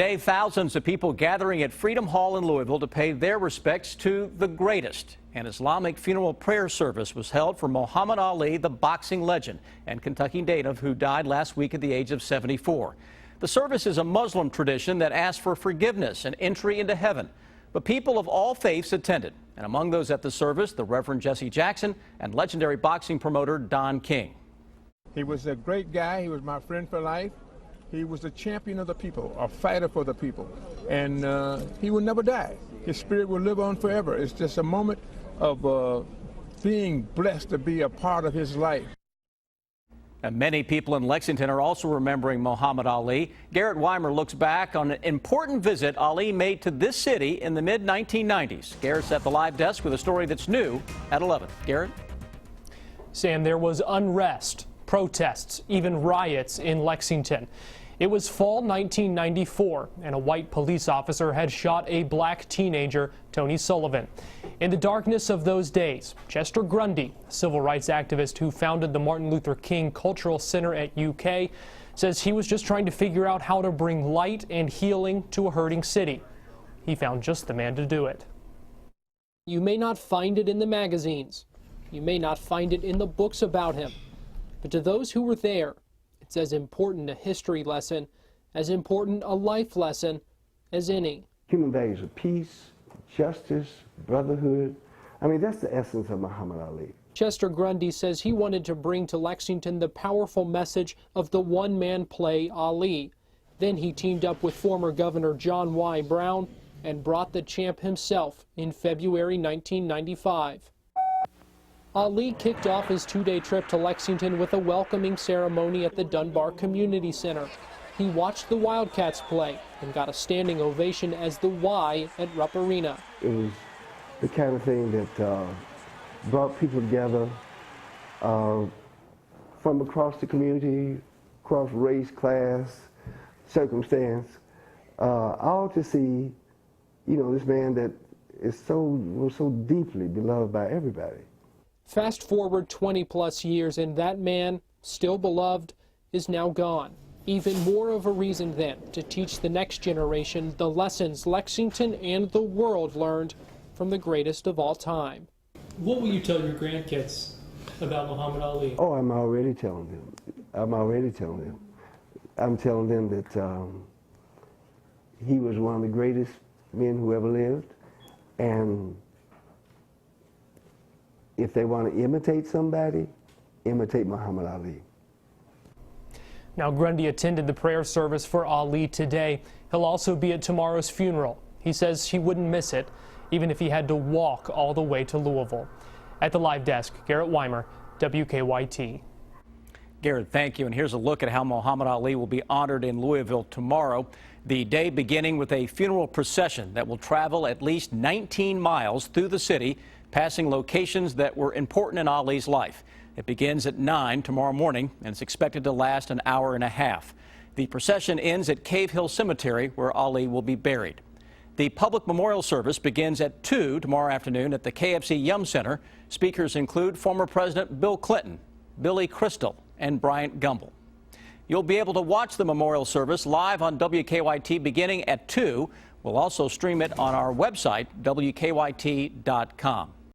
Today, thousands of people gathering at Freedom Hall in Louisville to pay their respects to the greatest. An Islamic funeral prayer service was held for Muhammad Ali, the boxing legend and Kentucky native who died last week at the age of 74. The service is a Muslim tradition that asks for forgiveness and entry into heaven. But people of all faiths attended, and among those at the service, the Reverend Jesse Jackson and legendary boxing promoter Don King. He was a great guy. He was my friend for life. He was a champion of the people, a fighter for the people, and he will never die. His spirit will live on forever. It's just a moment of being blessed to be a part of his life. And many people in Lexington are also remembering Muhammad Ali. Garrett Weimer looks back on an important visit Ali made to this city in the mid-1990s. Garrett's at the live desk with a story that's new at 11. Garrett? Sam, there was unrest, protests, even riots in Lexington. It was fall 1994, and a white police officer had shot a black teenager, Tony Sullivan. In the darkness of those days, Chester Grundy, a civil rights activist who founded the Martin Luther King Cultural Center at UK, says he was just trying to figure out how to bring light and healing to a hurting city. He found just the man to do it. You may not find it in the magazines. You may not find it in the books about him. But to those who were there, it's as important a history lesson, as important a life lesson as any. Human values of peace, justice, brotherhood. I mean, that's the essence of Muhammad Ali. Chester Grundy says he wanted to bring to Lexington the powerful message of the one-man play Ali. Then he teamed up with former Governor John Y. Brown and brought the champ himself in February 1995. Ali kicked off his two-day trip to Lexington with a welcoming ceremony at the Dunbar Community Center. He watched the Wildcats play and got a standing ovation as the Y at Rupp Arena. It was the kind of thing that brought people together from across the community, across race, class, circumstance, all to see, this man that was so deeply beloved by everybody. Fast forward 20-plus years, and that man, still beloved, is now gone. Even more of a reason, then, to teach the next generation the lessons Lexington and the world learned from the greatest of all time. What will you tell your grandkids about Muhammad Ali? Oh, I'm already telling them. I'm telling them that he was one of the greatest men who ever lived, and if they want to imitate somebody, imitate Muhammad Ali. Now, Grundy attended the prayer service for Ali today. He'll also be at tomorrow's funeral. He says he wouldn't miss it, even if he had to walk all the way to Louisville. At the live desk, Garrett Weimer, WKYT. Garrett, thank you. And here's a look at how Muhammad Ali will be honored in Louisville tomorrow. The day beginning with a funeral procession that will travel at least 19 miles through the city, passing locations that were important in Ali's life. It begins at 9 tomorrow morning, and it's expected to last an hour and a half. The procession ends at Cave Hill Cemetery, where Ali will be buried. The public memorial service begins at 2 tomorrow afternoon at the KFC Yum Center. Speakers include former President Bill Clinton, Billy Crystal, and Bryant Gumbel. You'll be able to watch the memorial service live on WKYT beginning at 2. We'll also stream it on our website, WKYT.com.